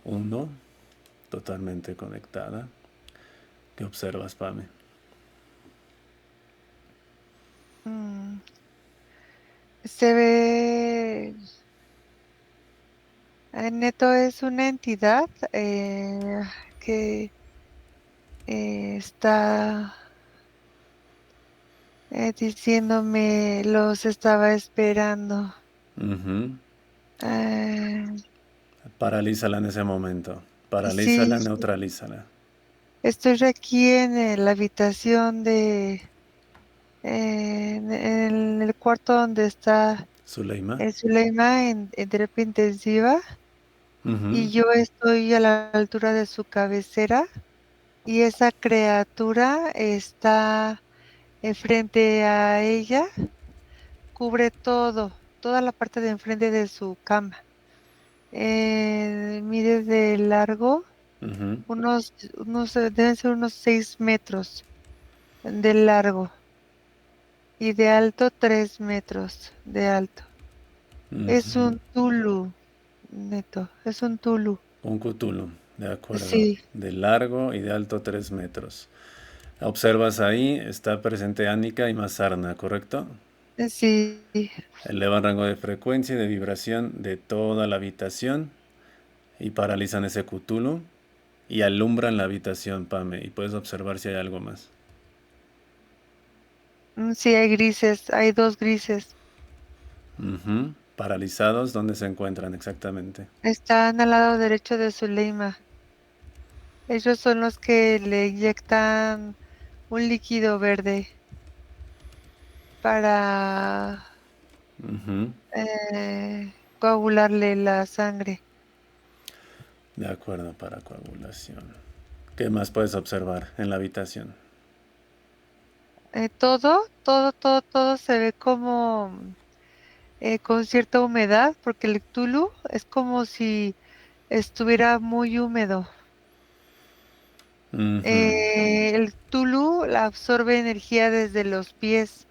Uno, totalmente conectada. ¿Qué observas, Pame? Mm, Se ve, Neto es una entidad que está diciéndome los estaba esperando. Ujú. Eh, Paralízala en ese momento. Paralízala, sí, neutralízala. estoy aquí en la habitación en el cuarto donde está Zuleima. Zuleima en terapia intensiva Ujú. y yo estoy a la altura de su cabecera y esa criatura está frente a ella, cubre toda la parte de enfrente de su cama. Mide de largo Ujú. deben ser unos 6 metros de largo y de alto 3 metros de alto. Es Ujú. un tulu, Neto, es un tulu. Un Cthulhu, de acuerdo. Sí, De largo y de alto 3 metros. Observas ahí, está presente Ánica y Mazarna, ¿correcto? sí. Elevan rango de frecuencia y de vibración de toda la habitación y paralizan ese Cthulhu y alumbran la habitación, Pame, y puedes observar si hay algo más. Sí, hay grises, hay dos grises. Ujú. Paralizados, ¿dónde se encuentran exactamente? Están al lado derecho de Zuleima. Ellos son los que le inyectan un líquido verde para Ujú. coagularle la sangre. De acuerdo, para coagulación. ¿Qué más puedes observar en la habitación? Todo se ve como con cierta humedad, porque el Tulu es como si estuviera muy húmedo. Ujú. El Tulu la absorbe energía desde los pies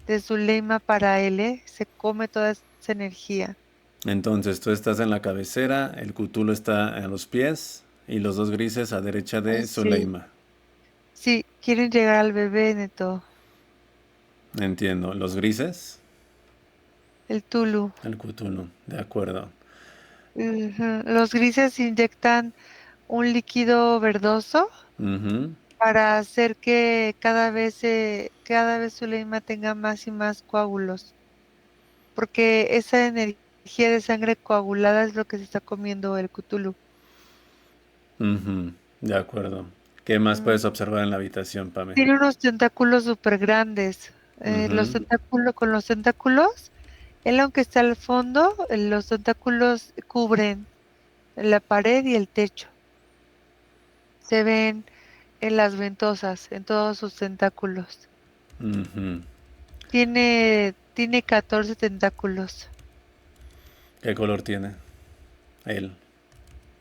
de Zuleima para él, ¿eh? Se come toda esa energía. Entonces tú estás en la cabecera, el Cthulhu está a los pies y los dos grises a derecha de Sí, Zuleima. sí, quieren llegar al bebé, Neto. Entiendo. ¿Los grises? El Tulu. El Cthulhu, de acuerdo. Ujú. Los grises inyectan un líquido verdoso Ujú. para hacer que cada vez Zuleima tenga más y más coágulos, porque esa energía de sangre coagulada es lo que se está comiendo el Cthulhu. Ujú. De acuerdo. ¿Qué más Mm, puedes observar en la habitación, Pame? Tiene unos tentáculos súper grandes. Ujú. Con los tentáculos, él aunque está al fondo, los tentáculos cubren la pared y el techo. Se ven en las ventosas, en todos sus tentáculos. Ujú. Tiene 14 tentáculos. ¿Qué color tiene? Él.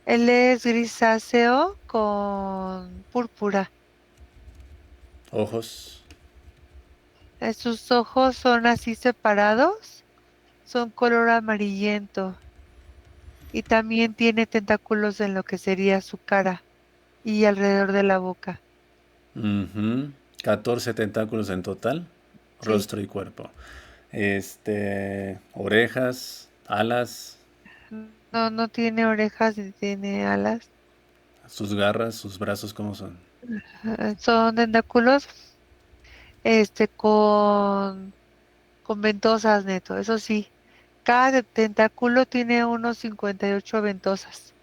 Él es grisáceo con púrpura. Ojos. Sus ojos son así separados, son color amarillento y también tiene tentáculos en lo que sería su cara y alrededor de la boca. Ujú. 14 tentáculos en total, Sí, rostro y cuerpo. Orejas, alas, no, no tiene orejas ni tiene alas. sus garras, sus brazos, ¿cómo son? Son tentáculos este con ventosas, Neto, eso sí. Cada tentáculo tiene unos 58 ventosas.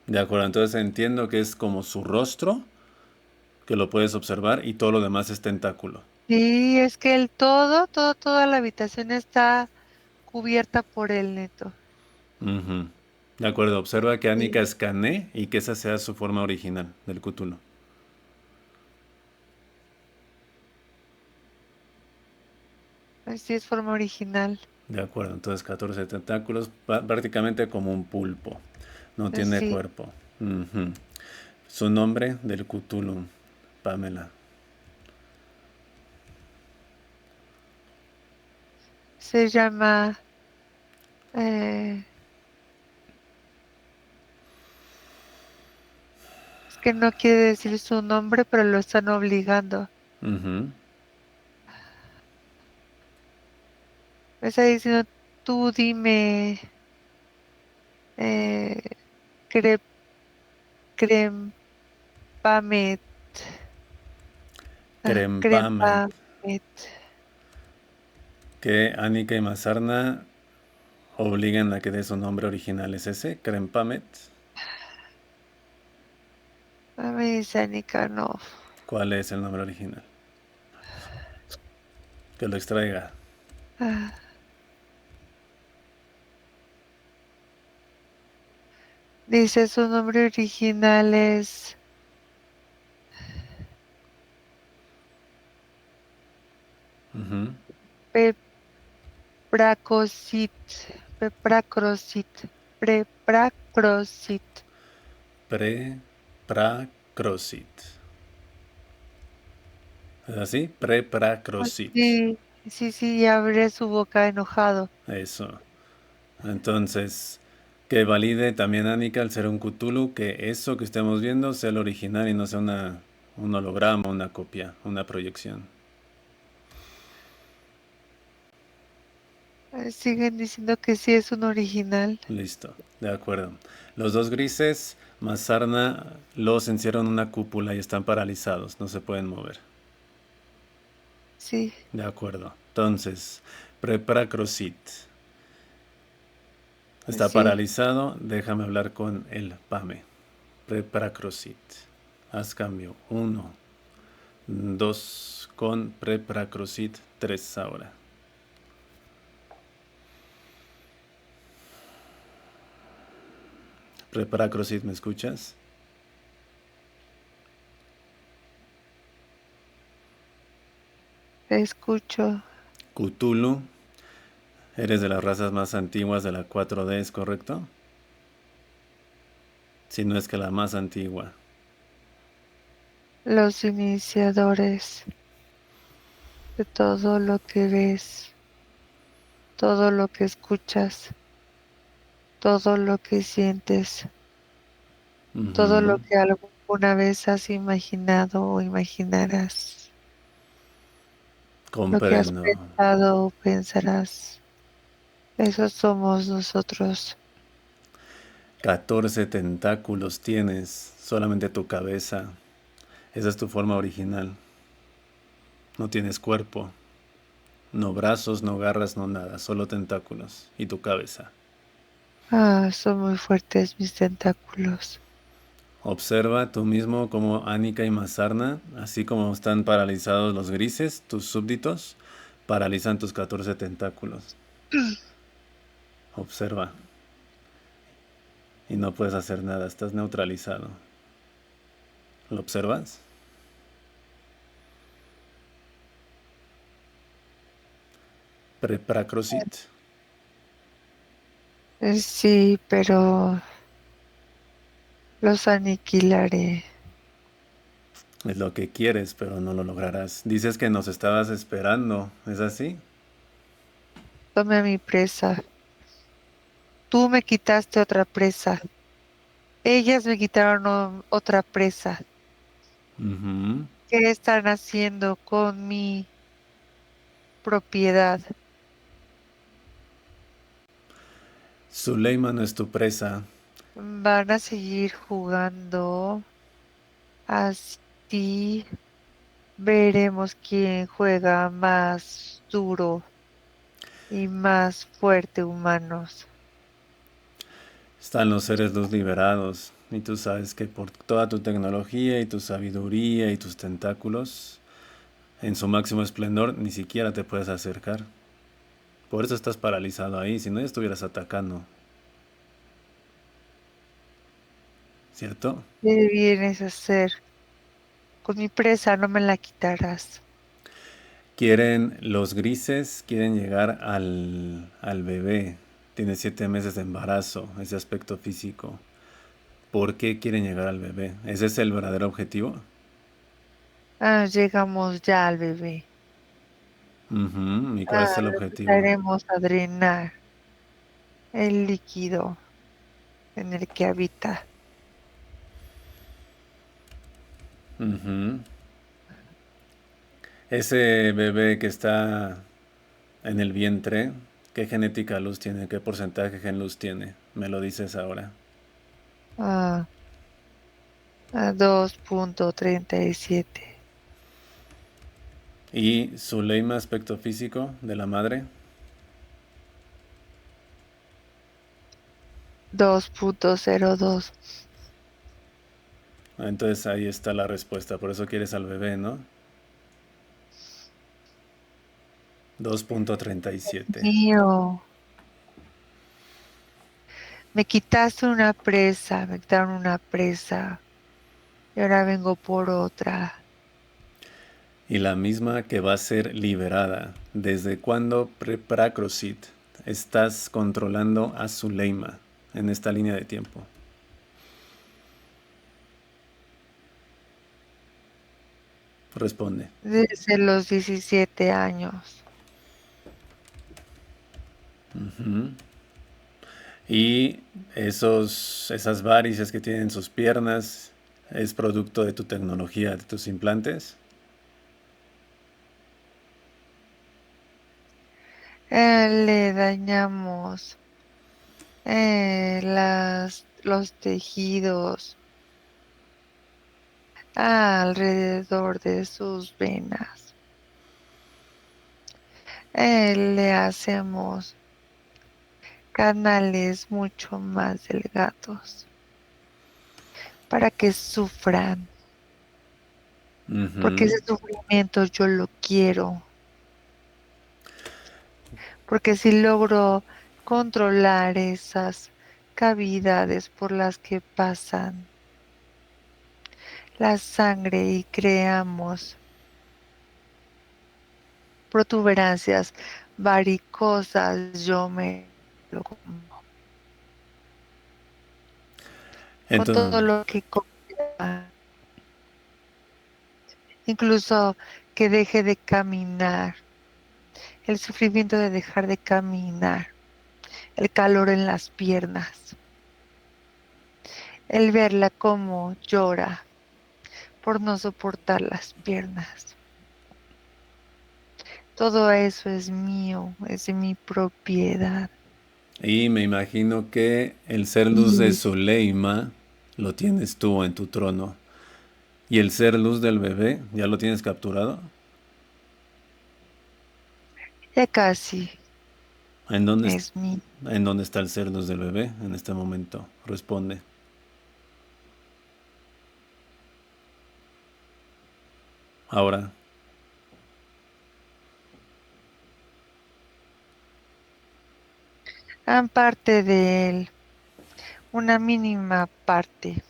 De acuerdo, entonces entiendo que es como su rostro, que lo puedes observar, y todo lo demás es tentáculo. Sí, es que toda la habitación está cubierta por el Neto. Ujú. De acuerdo, observa que Annika Sí, escanee y que esa sea su forma original del Cthulhu. sí es forma original. De acuerdo, entonces 14 tentáculos, prácticamente como un pulpo. No tiene Sí, cuerpo. Ujú. Su nombre del Cthulhu, Pamela. se llama, eh, que no quiere decir su nombre, pero lo están obligando. Ujú. Me está diciendo, tú dime, eh, cre- crempamet, Crempamet. crempamet. Que Annika y Mazarna obligan a que dé su nombre original. ¿Es ese? Crempamet. Me dice Anika, no. ¿Cuál es el nombre original? Que lo extraiga. Ah, dice su nombre original es Ujú. Pepracosit, Pepracrosit, Prepracrosit. Prepracrosit. ¿Es así? Prepracrosit. Sí, sí, sí, y abre su boca enojado. Eso. Entonces, que valide también Annika al ser un Cthulhu, que eso que estemos viendo sea el original y no sea un holograma, una copia, una proyección. Siguen diciendo que sí es un original. Listo, de acuerdo. Los dos grises, Mazarna, los encierran en una cúpula y están paralizados, no se pueden mover. Sí, De acuerdo. Entonces, Prepracrosit está sí. paralizado, déjame hablar con el Pame. Prepracrosit. Haz cambio. 1, 2 con Prepracrosit, 3 ahora. Prepracrosit, ¿me escuchas? Te escucho. Cthulhu, eres de las razas más antiguas de la 4D, ¿es correcto? Si no es que la más antigua. Los iniciadores de todo lo que ves, todo lo que escuchas, todo lo que sientes, todo lo Ujú. que alguna vez has imaginado o imaginarás, lo que has Comprendo. pensado o pensarás. Esos somos nosotros. 14 tentáculos tienes, solamente tu cabeza. Esa es tu forma original. No tienes cuerpo, no brazos, no garras, no nada, solo tentáculos y tu cabeza. Ah, son muy fuertes mis tentáculos. Observa tú mismo como Annika y Mazarna, así como están paralizados los grises, tus súbditos, paralizan tus 14 tentáculos. Observa y no puedes hacer nada, estás neutralizado. ¿Lo observas? Prepracrosit. Sí, pero los aniquilaré. Es lo que quieres, pero no lo lograrás. Dices que nos estabas esperando, ¿es así? Tome a mi presa. Tú me quitaste otra presa. Ellas me quitaron otra presa. Ujú. ¿Qué están haciendo con mi propiedad? Zuleima no es tu presa. ¿Van a seguir jugando? Así veremos quién juega más duro y más fuerte, humanos. Están los seres luz liberados. Y tú sabes que por toda tu tecnología y tu sabiduría y tus tentáculos, en su máximo esplendor, ni siquiera te puedes acercar. Por eso estás paralizado ahí, si no ya estuvieras atacando. ¿Cierto? ¿Qué vienes a hacer? Con mi presa no me la quitarás. Quieren, los grises quieren llegar al bebé. Tiene 7 meses de embarazo, ese aspecto físico. ¿Por qué quieren llegar al bebé? ¿Ese es el verdadero objetivo? Ah, llegamos ya al bebé. Ujú. ¿Y cuál Ah, es el objetivo? empezaremos a drenar el líquido en el que habita. Ujú. Ese bebé que está en el vientre, ¿qué genética luz tiene? ¿Qué porcentaje gen luz tiene? Me lo dices ahora. Ah, a 2.37. ¿Y su Leima aspecto físico de la madre? 2.02. Entonces ahí está la respuesta. Por eso quieres al bebé, ¿no? 2.37. Mío, me quitaste una presa, me quitaron una presa y ahora vengo por otra. Y la misma que va a ser liberada. ¿Desde cuándo Pracrosit estás controlando a Zuleima en esta línea de tiempo? Responde. Desde los 17 años. Ujú. Y esas varices que tienen sus piernas es producto de tu tecnología, de tus implantes. Le dañamos los tejidos alrededor de sus venas. Le hacemos canales mucho más delgados para que sufran, porque Ujú. ese sufrimiento yo lo quiero, porque si logro controlar esas cavidades por las que pasan la sangre y creamos protuberancias varicosas, yo me lo como. Con todo Entonces, lo que conlleva, incluso que deje de caminar, el sufrimiento de dejar de caminar, el calor en las piernas, el verla como llora por no soportar las piernas. Todo eso es mío, es de mi propiedad. y me imagino que el ser luz de Y Zuleima lo tienes tú en tu trono. ¿Y el ser luz del bebé ya lo tienes capturado? ya casi ¿En dónde, es mío. en dónde está el ser luz del bebé en este momento? Responde. Ahora. Gran parte de él, una mínima parte,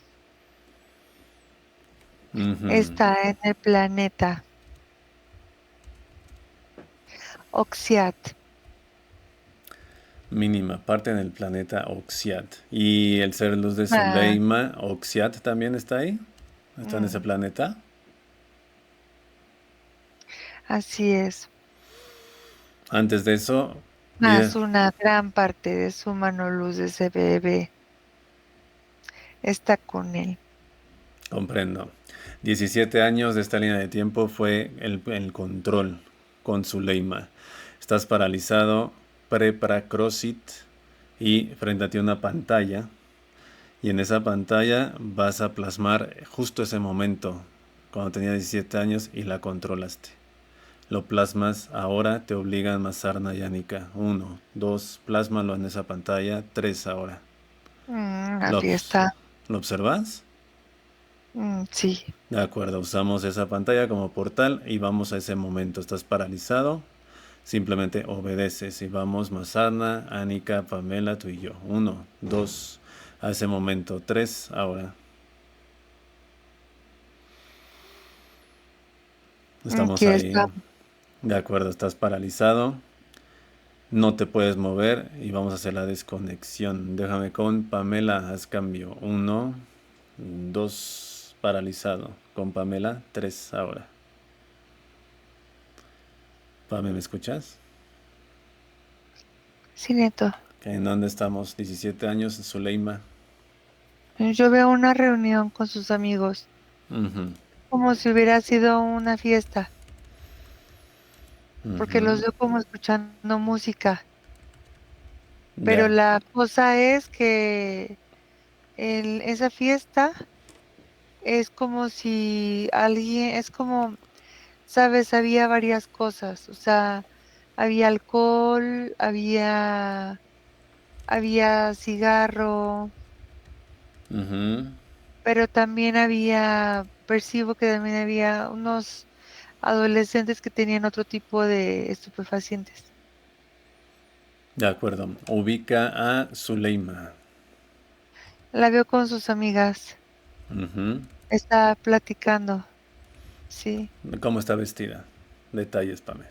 Ujú. está en el planeta Oxiat. Mínima parte en el planeta Oxiat. ¿Y el ser luz de Ah, Zuleima, Oxiat, también está ahí? ¿Está en ese mm, planeta? así es. Antes de eso, Más una gran parte de su mano luz de ese bebé está con él. comprendo. 17 años de esta línea de tiempo fue el control con Zuleima. Estás paralizado, pre-Pracrosit, y frente a ti una pantalla. Y en esa pantalla vas a plasmar justo ese momento, cuando tenía 17 años y la controlaste. Lo plasmas ahora, te obligan Masarna y Anika. 1, 2, plásmalo en esa pantalla. 3 ahora. ¿Lo, Aquí está. ¿Lo observas? Sí. De acuerdo, usamos esa pantalla como portal y vamos a ese momento. Estás paralizado, simplemente obedeces y vamos Masarna, Anika, Pamela, tú y yo. 1, 2, a ese momento. 3 ahora. Estamos Aquí ahí. está. De acuerdo, estás paralizado. No te puedes mover y vamos a hacer la desconexión. Déjame con Pamela, haz cambio. 1, 2, paralizado. Con Pamela, 3 ahora. Pame, ¿me escuchas? Sí, Neto. ¿En dónde estamos? 17 años, Zuleima. Yo veo una reunión con sus amigos. Ujú. como si hubiera sido una fiesta, porque los Ujú. veo como escuchando música. Pero Ya. la cosa es que esa fiesta es como si alguien, es como, sabes, había varias cosas, o sea, había alcohol, había cigarro, Ujú. pero también percibo que también había unos adolescentes que tenían otro tipo de estupefacientes. De acuerdo. Ubica a Zuleima. La veo con sus amigas, Ujú. está platicando, sí. ¿Cómo está vestida? Detalles, Pame.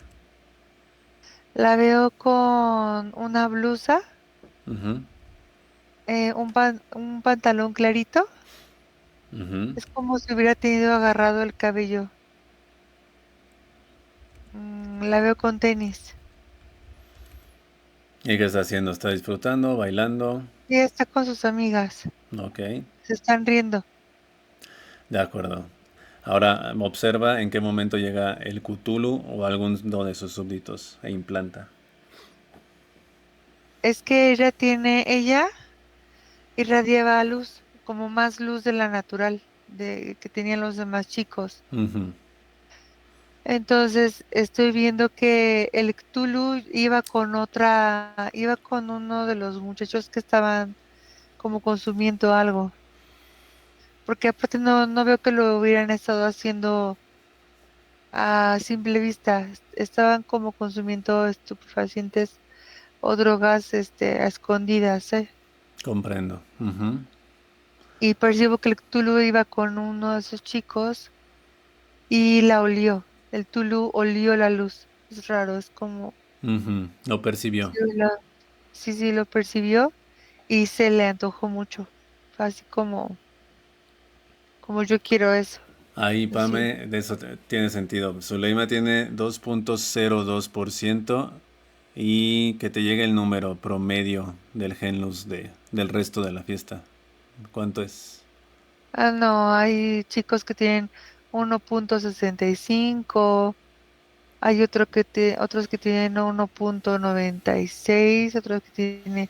La veo con una blusa, Ujú. un pantalón clarito. Ujú. Es como si hubiera tenido agarrado el cabello. La veo con tenis. ¿Y qué está haciendo? ¿Está disfrutando? ¿Bailando? Y está con sus amigas. Ok. Se están riendo. De acuerdo. Ahora observa en qué momento llega el Cthulhu o alguno de sus súbditos e implanta. Es que ella irradiaba luz, como más luz de la natural, de que tenían los demás chicos. Ujú. Entonces estoy viendo que el Cthulhu iba con uno de los muchachos que estaban como consumiendo algo. Porque aparte no veo que lo hubieran estado haciendo a simple vista. Estaban como consumiendo estupefacientes o drogas a escondidas, ¿eh? Comprendo. Ujú. Y percibo que el Tulu iba con uno de esos chicos y la olió. El Tulu olió la luz. Es raro, es como, Ujú. Lo percibió. sí, sí, lo percibió y se le antojó mucho. Fue así como yo quiero eso. Ahí, Sí. Pame, de eso tiene sentido. Zuleima tiene 2,02% y que te llegue el número promedio del Genlus del resto de la fiesta. ¿Cuánto es? Ah, no, hay chicos que tienen 1,65. Hay otros que tienen 1,96, otros que tienen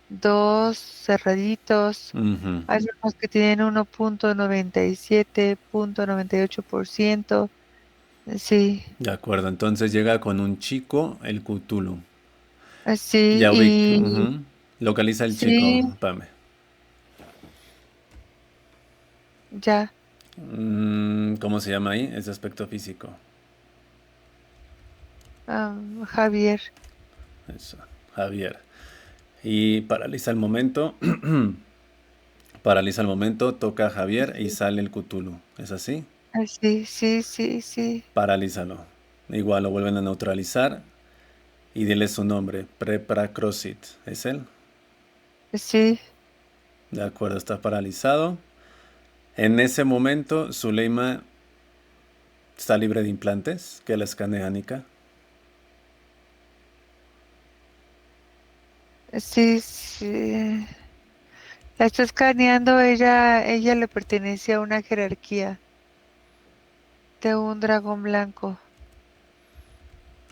dos cerraditos. Ujú. Hay unos que tienen 1,97, 0,98%. Sí, De acuerdo, entonces llega con un chico el Cthulhu. sí, Ya ubica. y Ujú. Localiza el chico, sí, Pame. ya, ¿Cómo se llama ahí? Ese aspecto físico. Javier. Eso, Javier. Y paraliza el momento. Paraliza el momento, toca a Javier y Sí, sale el Cthulhu. ¿Es así? sí, sí, sí, sí, Paralízalo. Igual lo vuelven a neutralizar y dile su nombre. Prepracrosit. ¿Es él? sí, De acuerdo, está paralizado. En ese momento, Zuleima está libre de implantes, que la escanea Nika. sí, sí. La está escaneando, ella le pertenece a una jerarquía de un dragón blanco.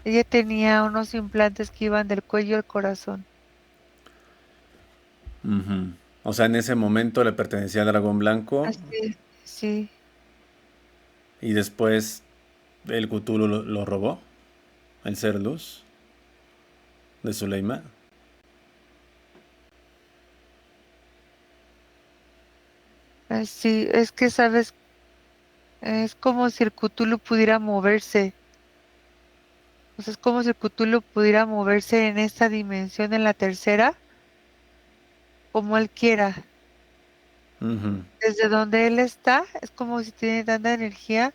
Ella tenía unos implantes que iban del cuello al corazón. Ujú. O sea, en ese momento le pertenecía al dragón blanco Así, sí, y después el Cthulhu lo robó, el ser luz de Zuleima. así, es que sabes, es como si el Cthulhu pudiera moverse. O sea, es como si el Cthulhu pudiera moverse en esta dimensión, en la tercera, como él quiera. Ujú. Desde donde él está, es como si tiene tanta energía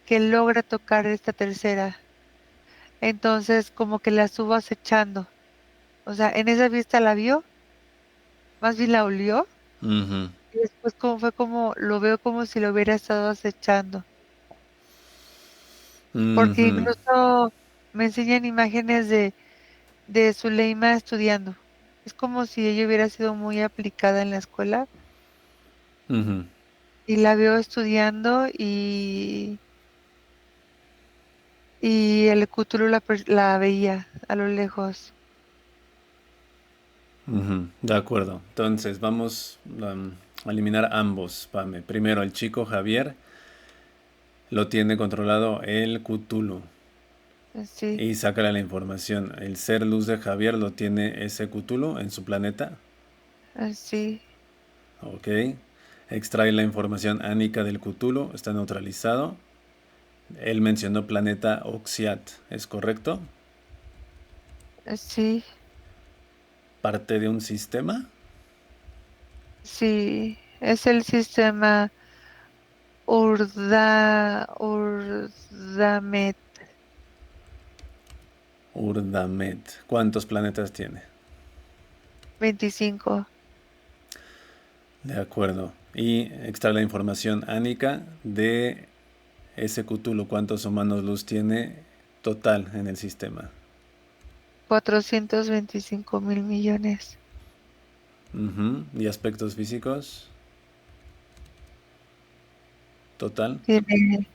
que logra tocar esta tercera. Entonces, como que la estuvo acechando. O sea, en esa vista la vio, más bien la olió, Ujú. y después lo veo como si lo hubiera estado acechando. Porque Ujú. incluso me enseñan imágenes de Zuleima estudiando. Es como si ella hubiera sido muy aplicada en la escuela. Ujú. y la veo estudiando y el Cthulhu la veía a lo lejos. Ujú, de acuerdo. Entonces, vamos a eliminar ambos, Pame. Primero, el chico Javier lo tiene controlado el Cthulhu. Sí, Y sácale la información. El ser luz de Javier lo tiene ese Cthulhu en su planeta. sí, Ok. Extrae la información ánica del Cthulhu. Está neutralizado. Él mencionó planeta Oxiat. ¿Es correcto? sí, Parte de un sistema. sí. Es el sistema Urdamet Urdamet. ¿Cuántos planetas tiene? 25. De acuerdo. Y extrae la información ánica de ese Cthulhu. ¿Cuántos humanos luz tiene total en el sistema? 425.000 millones. Ujú. ¿Y aspectos físicos? Total. Tiene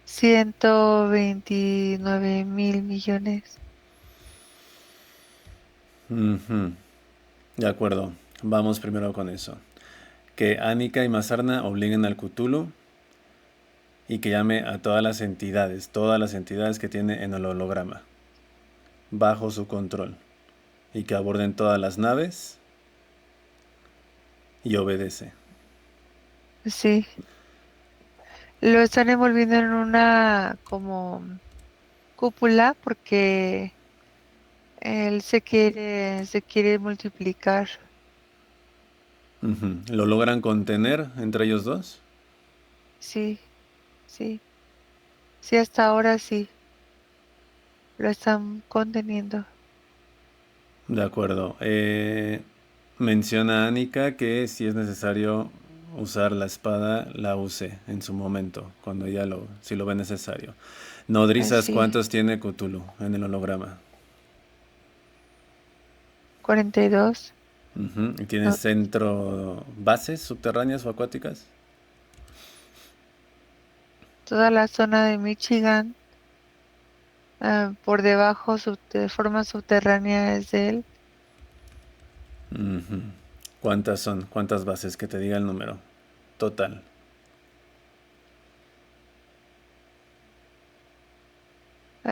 129.000 millones. Ujú. De acuerdo. Vamos primero con eso. Que Anika y Mazarna obliguen al Cthulhu y que llame a todas las entidades que tiene en el holograma, bajo su control, y que aborden todas las naves y obedece. Sí. Lo están envolviendo en una como cúpula porque él se quiere multiplicar. Ujú. ¿Lo logran contener entre ellos dos? Sí, sí, sí, hasta ahora sí, lo están conteniendo. De acuerdo. Menciona a Anika que si es necesario usar la espada, la use en su momento, cuando si lo ve necesario. Nodrizas, Así, ¿cuántos tiene Cthulhu en el holograma? 42. Ujú. ¿Y tiene No, centro bases subterráneas o acuáticas? toda la zona de Michigan, por debajo, de forma subterránea es de él. Ujú. ¿Cuántas son? ¿Cuántas bases? Que te diga el número. Total.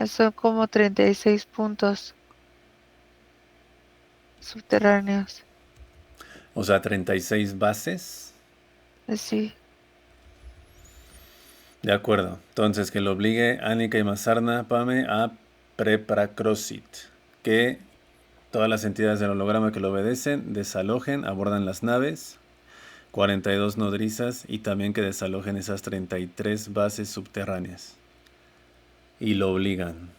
Son como 36 puntos subterráneos. O sea, 36 bases. Así, De acuerdo. Entonces, que lo obligue Anika y Mazarna, Pame, a Prepracrosit. Que todas las entidades del holograma que lo obedecen desalojen, abordan las naves, 42 nodrizas y también que desalojen esas 33 bases subterráneas. Y lo obligan.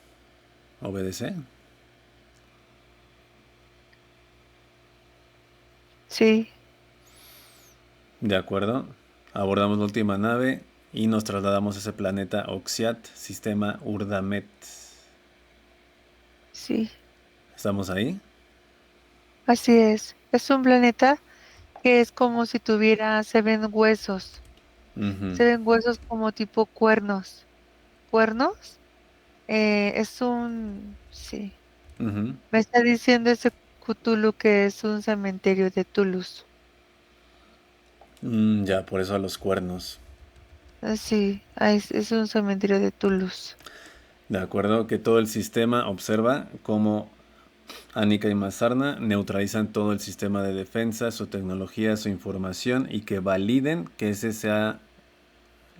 ¿Obedece? sí, De acuerdo. Abordamos la última nave y nos trasladamos a ese planeta Oxiat, sistema Urdamet. sí, ¿Estamos ahí? así es. Es un planeta que es como si tuviera, se ven huesos. Ujú, Se ven huesos como tipo cuernos. ¿Cuernos? Sí. ujú. Me está diciendo ese Cthulhu que es un cementerio de Toulouse. Ya, por eso a los cuernos. Sí, es un cementerio de Toulouse. De acuerdo, que todo el sistema observa cómo Anika y Mazarna neutralizan todo el sistema de defensa, su tecnología, su información y que validen que ese sea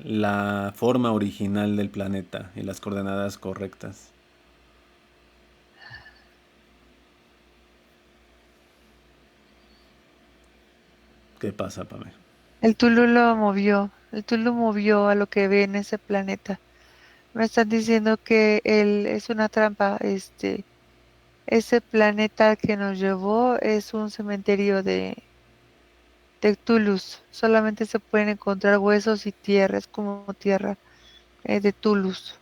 la forma original del planeta y las coordenadas correctas. ¿Qué pasa, Pame? El Tulu movió a lo que ve en ese planeta. Me están diciendo que él es una trampa. Ese planeta que nos llevó es un cementerio de Toulouse. Solamente se pueden encontrar huesos y tierra, es como tierra de Toulouse.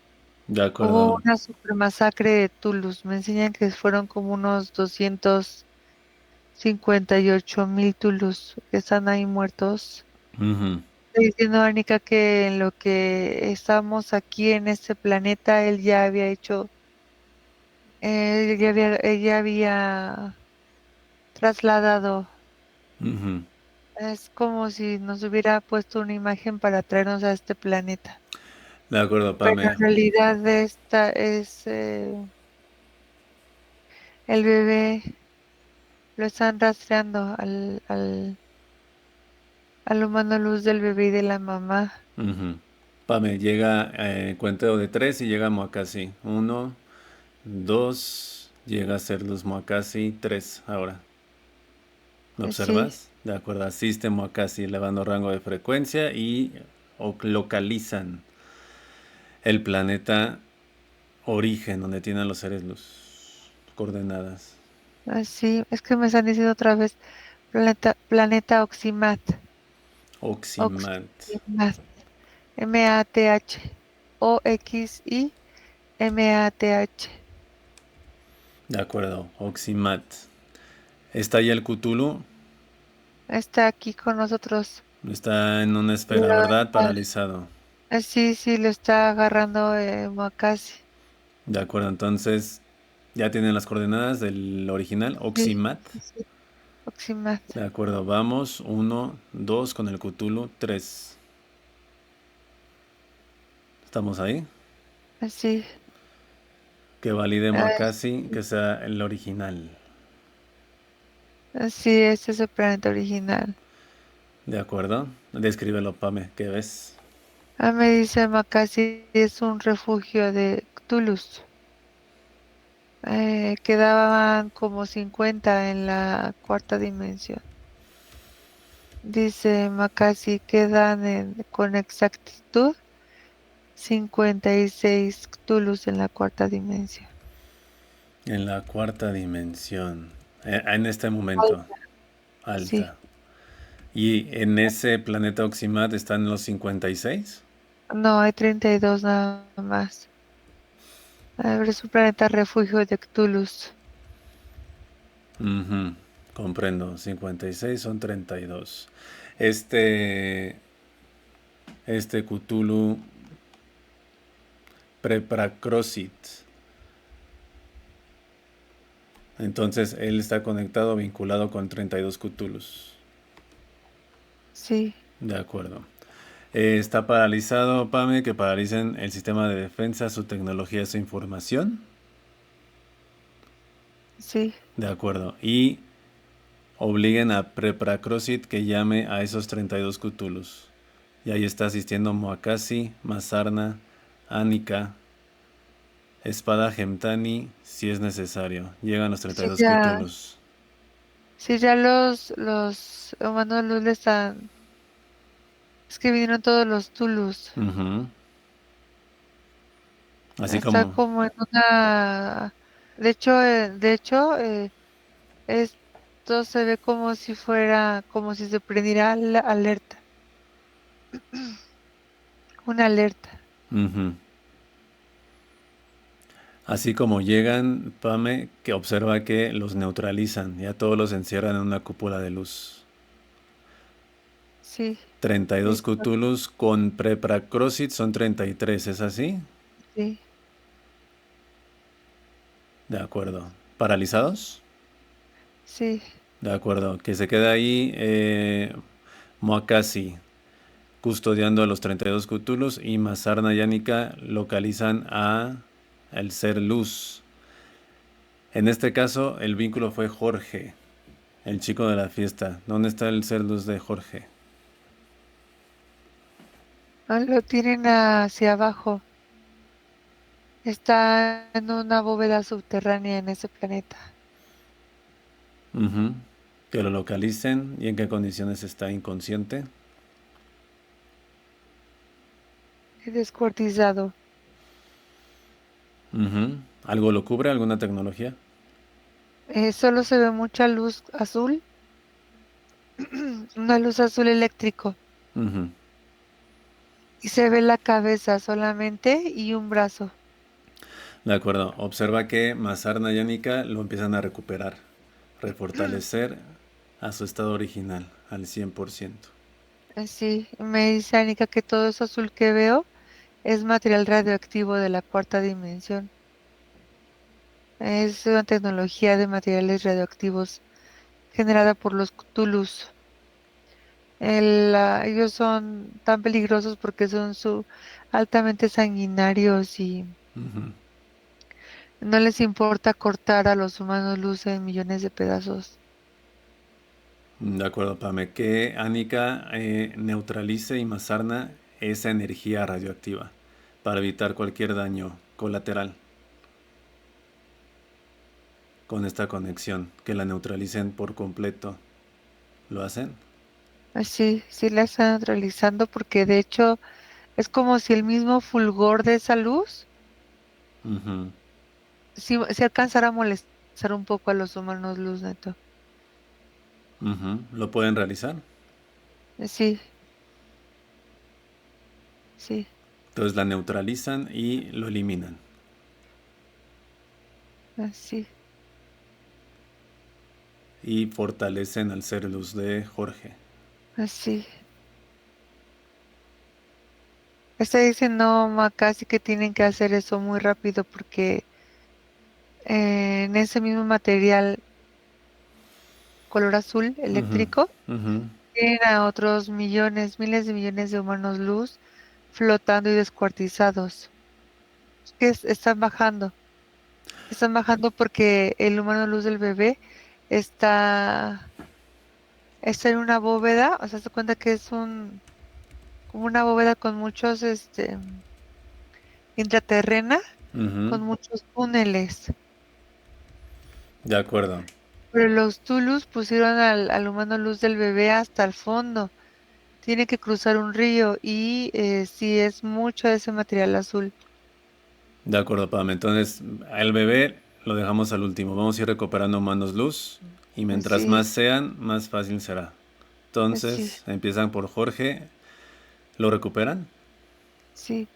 De Hubo acuerdo. una super masacre de Toulouse. Me enseñan que fueron como unos 258.000 Toulouse que están ahí muertos. Ujú. diciendo Anika que en lo que estamos aquí en este planeta, él ya había hecho, ella había trasladado. Ujú. Es como si nos hubiera puesto una imagen para traernos a este planeta. De acuerdo, Pero en Pame. realidad esta es el bebé, lo están rastreando al humano luz del bebé y de la mamá. Ujú. Pame, llega cuenteo de tres y llegamos a casi. Uno, dos, llega a ser los Moakasi, tres ahora. ¿Lo Sí, observas? De acuerdo, asiste Moakasi elevando rango de frecuencia y localizan el planeta origen donde tienen los seres luz coordenadas. así. Es que me están diciendo otra vez planeta Oximat. Oximat. Oximat. Math. Oximath. De acuerdo, Oximat. Está ahí el Cthulhu. Está aquí con nosotros. Está en una esfera, Lo ¿verdad? está- Paralizado. sí, sí, lo está agarrando Makasi. De acuerdo, entonces ya tienen las coordenadas del original, Sí, Oximat. sí, sí. Oximat. De acuerdo, vamos. Uno, dos con el Cthulhu, tres. ¿Estamos ahí? Así. Que validemos Ah, acá sí, que sea el original. así es ese planeta original. ¿De acuerdo? Descríbelo, Pame, ¿qué ves? Me dice Makasi es un refugio de Cthulhus. Quedaban como 50 en la cuarta dimensión. Dice Makasi, quedan con exactitud 56 Cthulhus en la cuarta dimensión. En la cuarta dimensión. En este momento, Alta. Sí, alta. ¿Y en ese planeta Oximat están los 56? no, hay 32 nada más. A ver, es un planeta refugio de Cthulhus. Ujú, comprendo. 56 son 32. Este, este Cthulhu Prepracrosit. Entonces él está conectado, vinculado con 32 Cthulhus. Sí, De acuerdo. Está paralizado, Pame, que paralicen el sistema de defensa, su tecnología, su información. sí, De acuerdo. Y obliguen a Prepracrosit que llame a esos 32 Cthulhus. Y ahí está asistiendo Moakasi, Mazarna, Anika, Espada Gemtani, si es necesario. Llegan los sí, 32 ya, Cthulhus. sí, ya los humanos luz le están, es que vinieron todos los Tulus. Ujú. Así Está como... como en una, de hecho, esto se ve como si fuera, como si se prendiera la alerta, una alerta. Ujú. Así como llegan, Pame, que observa que los neutralizan, ya todos los encierran en una cúpula de luz. Sí, 32 sí, Cthulhus con Prepracrosit son 33, ¿es así? sí, De acuerdo. ¿Paralizados? sí, De acuerdo. Que se queda ahí Moakasi custodiando a los 32 Cthulhus y Mazarna y Anika localizan a el ser luz. En este caso, el vínculo fue Jorge, el chico de la fiesta. ¿Dónde está el ser luz de Jorge? Lo tienen hacia abajo. Está en una bóveda subterránea en ese planeta. Ujú. Que lo localicen y en qué condiciones está inconsciente. Descuartizado. Ujú. ¿Algo lo cubre? ¿Alguna tecnología? Solo se ve mucha luz azul, una luz azul eléctrico. Ujú. Y se ve la cabeza solamente y un brazo. De acuerdo. Observa que Mazarna y Anika lo empiezan a recuperar, refortalecer a su estado original al 100%. Sí, me dice Anika que todo eso azul que veo es material radioactivo de la cuarta dimensión. Es una tecnología de materiales radioactivos generada por los Cthulhus. Ellos son tan peligrosos porque son altamente sanguinarios y Ujú. no les importa cortar a los humanos luz en millones de pedazos. De acuerdo, Pame. Que Anika neutralice y Masarna esa energía radioactiva para evitar cualquier daño colateral con esta conexión. Que la neutralicen por completo. ¿Lo hacen? Así, sí la están neutralizando porque de hecho es como si el mismo fulgor de esa luz Ujú, si alcanzara a molestar un poco a los humanos luz, neto. ujú. ¿Lo pueden realizar? Sí, sí, Entonces la neutralizan y lo eliminan. así, Y fortalecen al ser luz de Jorge. así. Está diciendo Macasi que tienen que hacer eso muy rápido porque en ese mismo material color azul Ujú, eléctrico ujú. tienen a otros millones, miles de millones de humanos luz flotando y descuartizados. Están bajando porque el humano luz del bebé está, está en una bóveda, o sea, se cuenta que es como una bóveda con muchos, intraterrena, Ujú. con muchos túneles. De acuerdo. Pero los Tulus pusieron al humano luz del bebé hasta el fondo. Tiene que cruzar un río y sí es mucho de ese material azul. De acuerdo, Pam. Entonces, el bebé lo dejamos al último. Vamos a ir recuperando manos luz. Y mientras Sí, más sean, más fácil será. sí, Entonces, empiezan por Jorge, lo recuperan sí.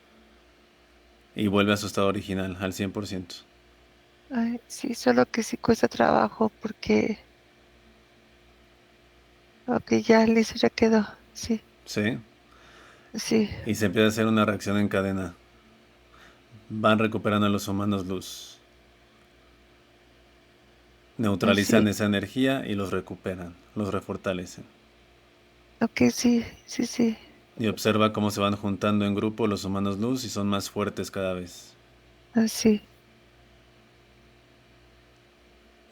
y vuelve a su estado original, al 100%. Ay, sí, solo que sí cuesta trabajo porque, ok, ya listo, ya quedó. Sí, ¿Sí? sí, Y se empieza a hacer una reacción en cadena. Van recuperando a los humanos luz. Neutralizan sí, esa energía y los recuperan, los refortalecen. ok, sí, sí, sí, Y observa cómo se van juntando en grupo los humanos luz y son más fuertes cada vez. así.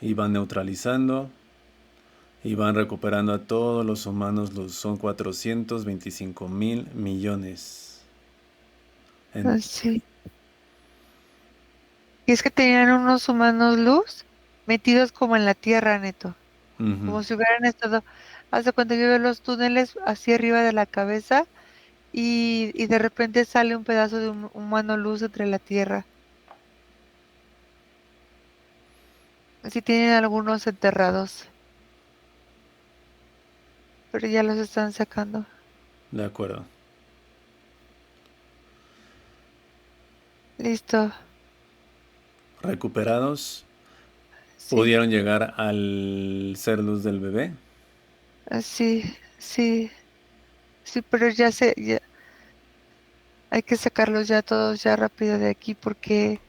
Y van neutralizando y van recuperando a todos los humanos luz. Son 425.000 millones. En- Así. Y es que tenían unos humanos luz metidos como en la tierra, neto. Ujú. Como si hubieran estado, haz de cuenta que veo los túneles así arriba de la cabeza y de repente sale un pedazo de un humano luz entre la tierra. Así tienen algunos enterrados, pero ya los están sacando. De acuerdo. Listo. Recuperados, Sí, pudieron llegar al ser luz del bebé. así, sí, sí, pero ya hay que sacarlos ya todos ya rápido de aquí porque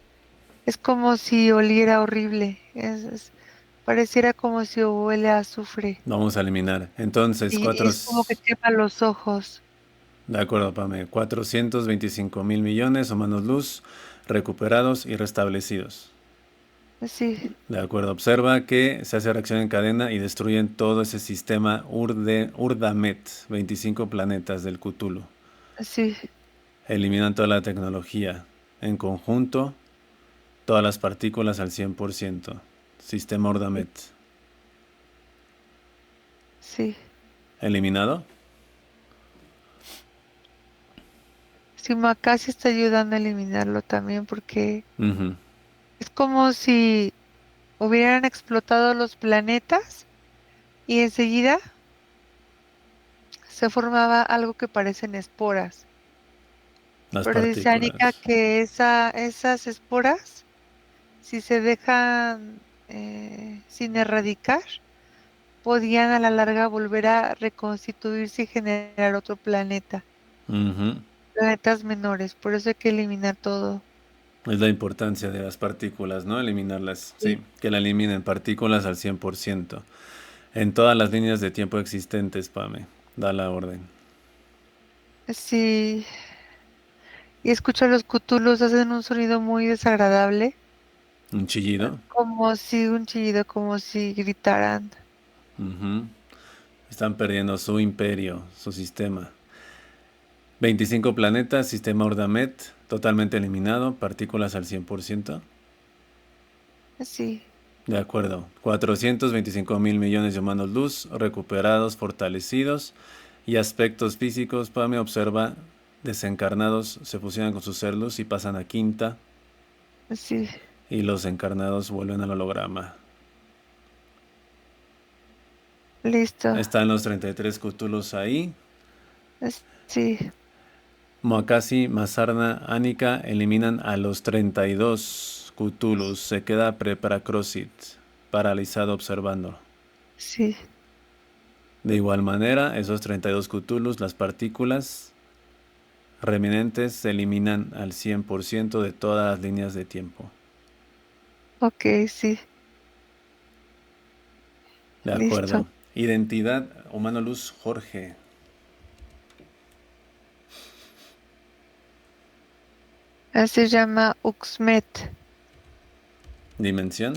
es como si oliera horrible. Pareciera como si huele a azufre. Vamos a eliminar. Entonces, Y es como que quema los ojos. de acuerdo, Pame. 425.000 millones humanos luz recuperados y restablecidos. Sí, De acuerdo, observa que se hace reacción en cadena y destruyen todo ese sistema Urdamet, 25 planetas del Cthulhu. sí, Eliminan toda la tecnología en conjunto, todas las partículas al 100%. Sistema sí, Urdamet. sí. ¿Eliminado? Sí, Macasi está ayudando a eliminarlo también porque Ujú. es como si hubieran explotado los planetas y enseguida se formaba algo que parecen esporas. Las Pero dice Anika partículas. que esas esporas, si se dejan sin erradicar, podían a la larga volver a reconstituirse y generar otro planeta, Ujú. planetas menores, por eso hay que eliminar todo. Es la importancia de las partículas, ¿no? Eliminarlas, sí, Sí, que la eliminen partículas al 100%. En todas las líneas de tiempo existentes, Pame, da la orden. sí, y escucho a los cútulos, hacen un sonido muy desagradable, Un chillido. como si un chillido, como si gritaran. Ujú. Están perdiendo su imperio, su sistema. 25 planetas, sistema Ordamet, totalmente eliminado, partículas al 100%. Sí, De acuerdo. 425.000 millones de humanos luz recuperados, fortalecidos y aspectos físicos. Pame observa desencarnados se fusionan con su ser luz y pasan a quinta sí, y los encarnados vuelven al holograma. listo. Están los 33 Cthulhus ahí. Sí, Moakasi, Mazarna, Anika eliminan a los 32 Cthulhus. Se queda Preparacrosit paralizado observando. sí, De igual manera, esos 32 Cthulhus, las partículas remanentes se eliminan al 100% de todas las líneas de tiempo. ok, sí, De listo. acuerdo. Identidad, humano luz, Jorge. Se llama Uxmet, Dimensión,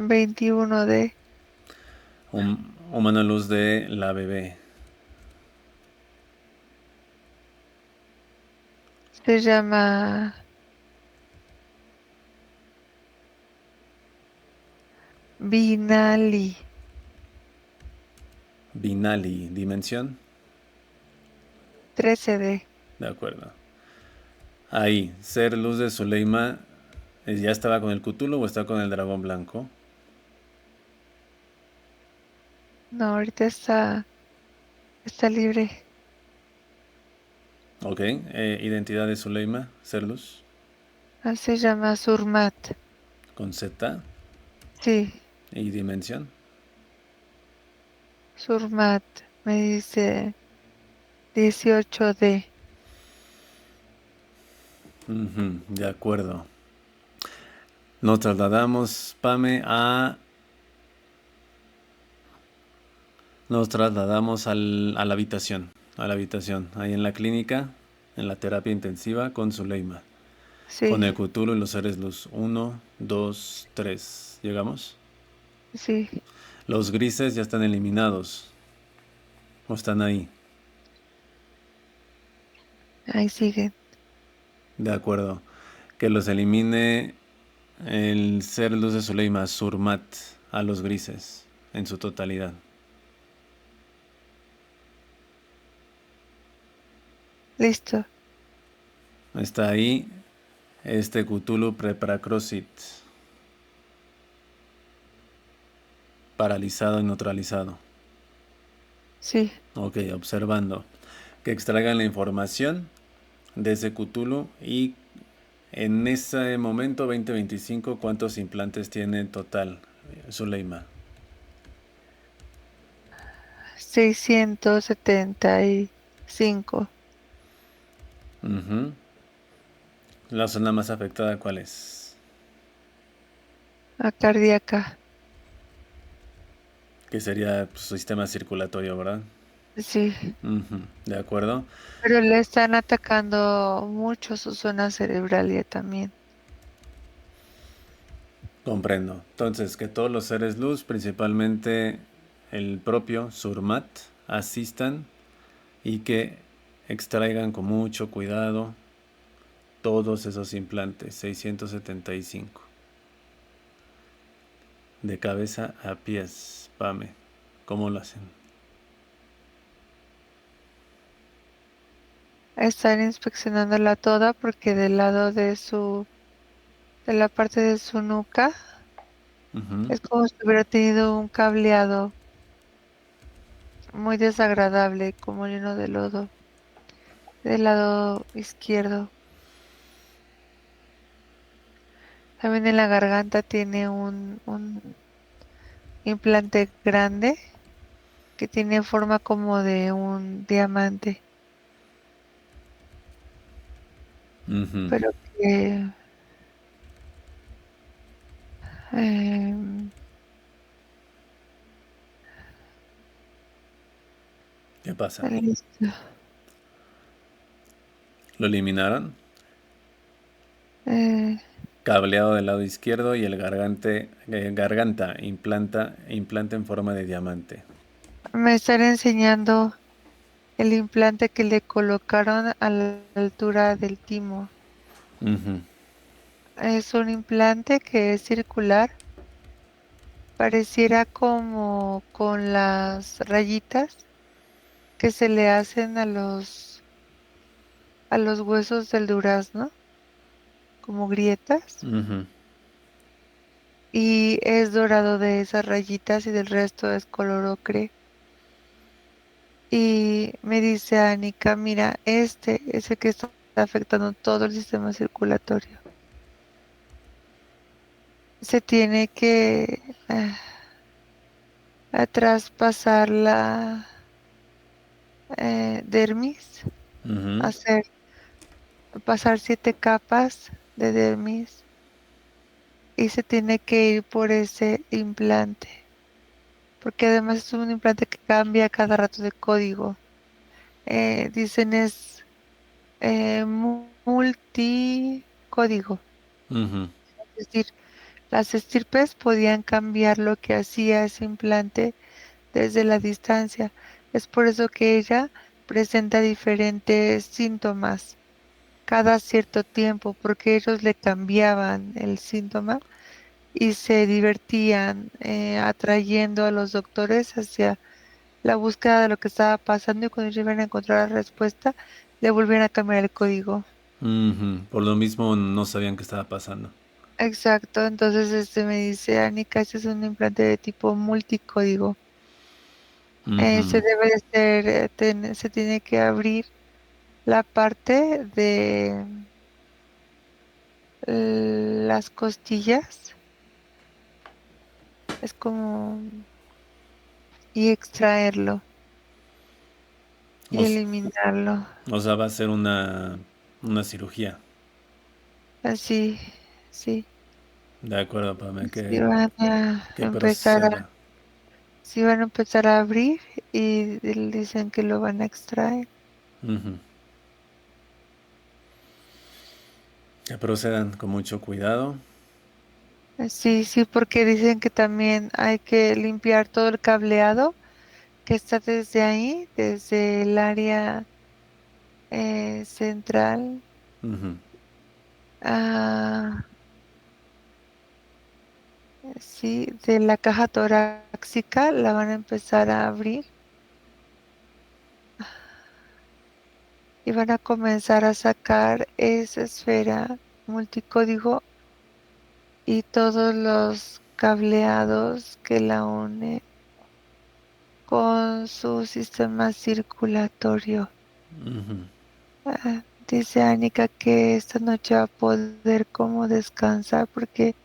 21D. humano luz de la bebé. Se llama Binali, Binali, dimensión. 13D. De acuerdo. Ahí, ser luz de Zuleima, ¿ya estaba con el Cthulhu o está con el dragón blanco? No, ahorita está libre. Ok, identidad de Zuleima, ser luz, Se llama Surmat. con Z Sí, y dimensión. Surmat. Me dice 18D. Ujú, de acuerdo. Nos trasladamos, Pame, nos trasladamos a la habitación, ahí en la clínica, en la terapia intensiva con Zuleima, con Sí, el Cthulhu y los seres luz. Uno, dos, tres. ¿Llegamos? sí, Los grises ya están eliminados, o están ahí. ahí siguen. De acuerdo. Que los elimine el ser luz de Zuleima, Surmat, a los grises, en su totalidad. Listo. Está ahí este Cthulhu Preparacrosit, paralizado y neutralizado. Sí, Ok, observando. Que extraigan la información de ese Cthulhu y en ese momento 2025, ¿cuántos implantes tiene en total Zuleima? 675. Ujú. La zona más afectada, ¿cuál es? A cardíaca. Que sería pues, su sistema circulatorio, ¿verdad? Sí, Ujú, de acuerdo. pero le están atacando mucho su zona cerebral ya también. Comprendo. Entonces, que todos los seres luz, principalmente el propio Surmat, asistan y que extraigan con mucho cuidado todos esos implantes, 675, de cabeza a pies, Pame. ¿Cómo lo hacen? Están inspeccionándola toda porque del lado de la parte de su nuca, Ujú. es como si hubiera tenido un cableado muy desagradable, como lleno de lodo, del lado izquierdo. También en la garganta tiene un implante grande que tiene forma como de un diamante, Ujú. pero que em, ¿Qué pasa? listo. Lo eliminaron. Eh, Cableado del lado izquierdo y el garganta implanta en forma de diamante. Me están enseñando el implante que le colocaron a la altura del timo. Ujú, Es un implante que es circular, pareciera como con las rayitas que se le hacen a los huesos del durazno, como grietas, ujú. y es dorado de esas rayitas y del resto es color ocre. Y me dice Anika, mira, este es el que está afectando todo el sistema circulatorio. Se tiene que traspasar la dermis, Ujú, hacer, pasar 7 capas de dermis y se tiene que ir por ese implante, porque además es un implante que cambia cada rato de código. Dicen es multicódigo, ujú, es decir, las estirpes podían cambiar lo que hacía ese implante desde la distancia. Es por eso que ella presenta diferentes síntomas cada cierto tiempo, porque ellos le cambiaban el síntoma y se divertían atrayendo a los doctores hacia la búsqueda de lo que estaba pasando y cuando ellos iban a encontrar la respuesta, le volvían a cambiar el código. ujú. Por lo mismo no sabían qué estaba pasando. Exacto, entonces este me dice, Anika, este es un implante de tipo multicódigo. Se Ujú, debe de ser, se tiene que abrir la parte de las costillas, es como, y extraerlo O, y s- eliminarlo. o sea, va a ser una cirugía. Así, sí, De acuerdo, Pame, sí van a que empezar proceda. sí van a empezar a abrir y dicen que lo van a extraer. Ujú. Que procedan con mucho cuidado. Sí, sí, porque dicen que también hay que limpiar todo el cableado que está desde ahí, desde el área central, Ujú. ah, sí, de la caja torácica, la van a empezar a abrir y van a comenzar a sacar esa esfera multicódigo y todos los cableados que la unen con su sistema circulatorio. Ujú. Dice Anika que esta noche va a poder como descansar porque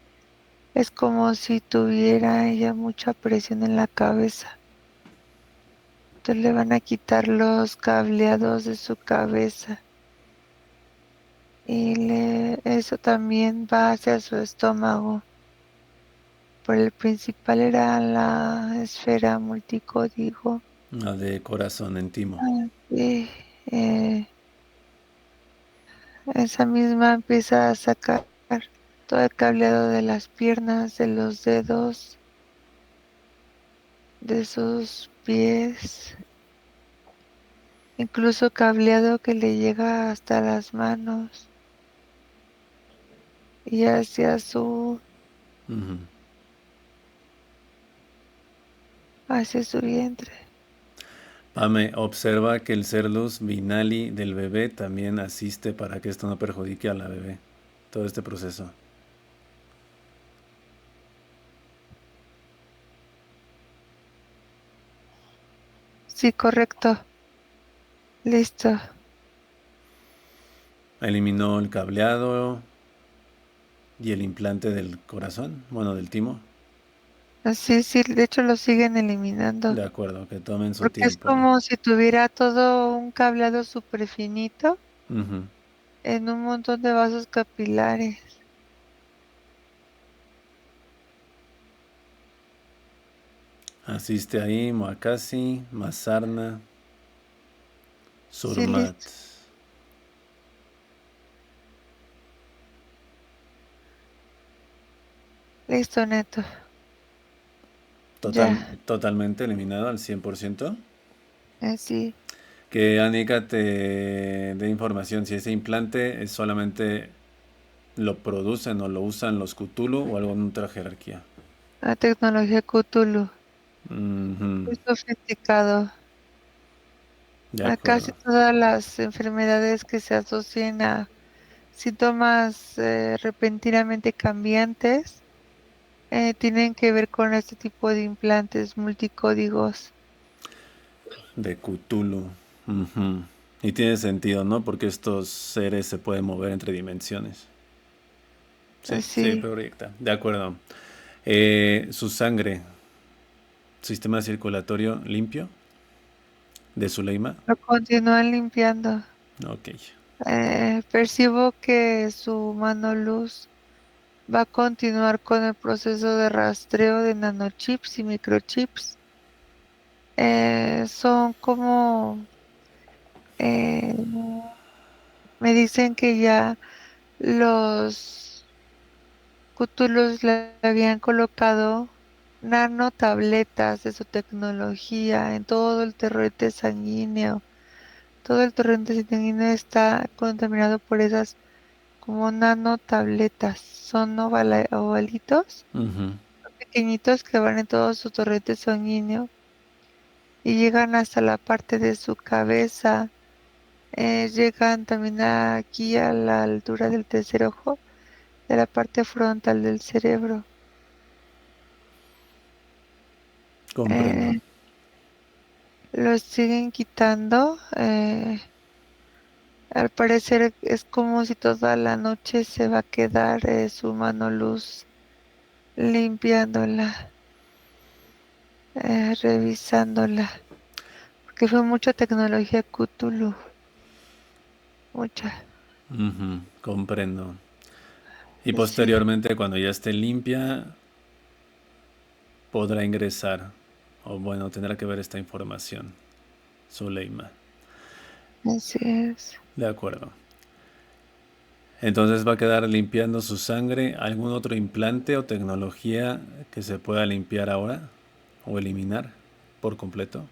es como si tuviera ella mucha presión en la cabeza. Entonces le van a quitar los cableados de su cabeza y eso también va hacia su estómago. Pero el principal era la esfera multicódigo. La de corazón en timo. Y esa misma empieza a sacar todo el cableado de las piernas, de los dedos, de sus pies, incluso cableado que le llega hasta las manos y Ujú. hacia su vientre. Pame, observa que el cerdus vinali del bebé también asiste para que esto no perjudique a la bebé. Todo este proceso. Sí, correcto. Listo. Eliminó el cableado, ¿Y el implante del corazón? Bueno, del timo. Así sí, de hecho lo siguen eliminando, De acuerdo, que tomen su porque es tiempo. como si tuviera todo un cableado súper finito Ujú. en un montón de vasos capilares. Asiste ahí, Moacasi, Mazarna, Sí, Surmat. listo, listo, Neto. Total, Ya, totalmente eliminado al 100%. sí. Que Anika te dé información si ese implante es solamente lo producen o lo usan los Cthulhu o algo en otra jerarquía. La tecnología Cthulhu, Ujú. muy sofisticado. De A casi acuerdo. todas las enfermedades que se asocian a síntomas repentinamente cambiantes tienen que ver con este tipo de implantes multicódigos. De Cthulhu. Ujú. Y tiene sentido, ¿no? Porque estos seres se pueden mover entre dimensiones. Sí, sí, Sí, proyecta. De acuerdo. Su sangre, sistema circulatorio limpio de Zuleima. lo continúan limpiando. Ok. Percibo que su mano luz va a continuar con el proceso de rastreo de nanochips y microchips. Son como, eh, me dicen que ya los Cthulhus le habían colocado nanotabletas de su tecnología en todo el torrente sanguíneo. Todo el torrente sanguíneo está contaminado por esas como nanotabletas. Son ovalitos Ujú. pequeñitos que van en todo su torrente sanguíneo y llegan hasta la parte de su cabeza. Llegan también aquí a la altura del tercer ojo, de la parte frontal del cerebro. Comprendo. Eh, los siguen quitando. Al parecer es como si toda la noche se va a quedar su mano luz limpiándola, revisándola, porque fue mucha tecnología Cthulhu, mucha. Ujú. Comprendo. Y Sí, posteriormente, cuando ya esté limpia, podrá ingresar. O bueno, tendrá que ver esta información. Zuleima. así es. De acuerdo. Entonces va a quedar limpiando su sangre. ¿Algún otro implante o tecnología que se pueda limpiar ahora o eliminar por completo?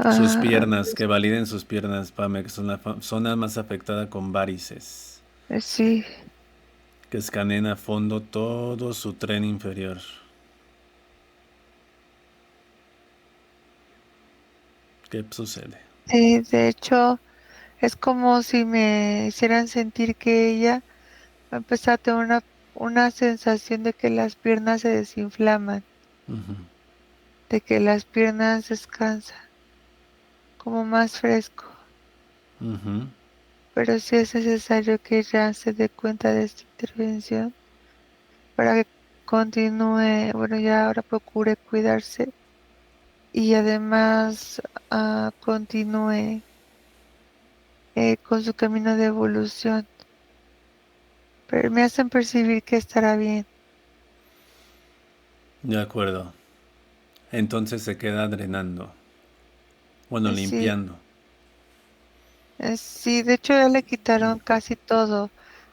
Sus Ah, piernas, que validen sus piernas, Pame, que son la zona más afectada con varices. sí, Que escaneen a fondo todo su tren inferior. ¿Qué sucede? sí, de hecho es como si me hicieran sentir que ella va a empezar a tener una sensación de que las piernas se desinflaman, Ujú. de que las piernas descansan, como más fresco. Ujú. Pero sí es necesario que ella se dé cuenta de esta intervención para que continúe, bueno, ya ahora procure cuidarse y además continúe con su camino de evolución. Pero me hacen percibir que estará bien. De acuerdo. Entonces se queda drenando. Bueno, Sí, limpiando. sí, de hecho ya le quitaron casi todo,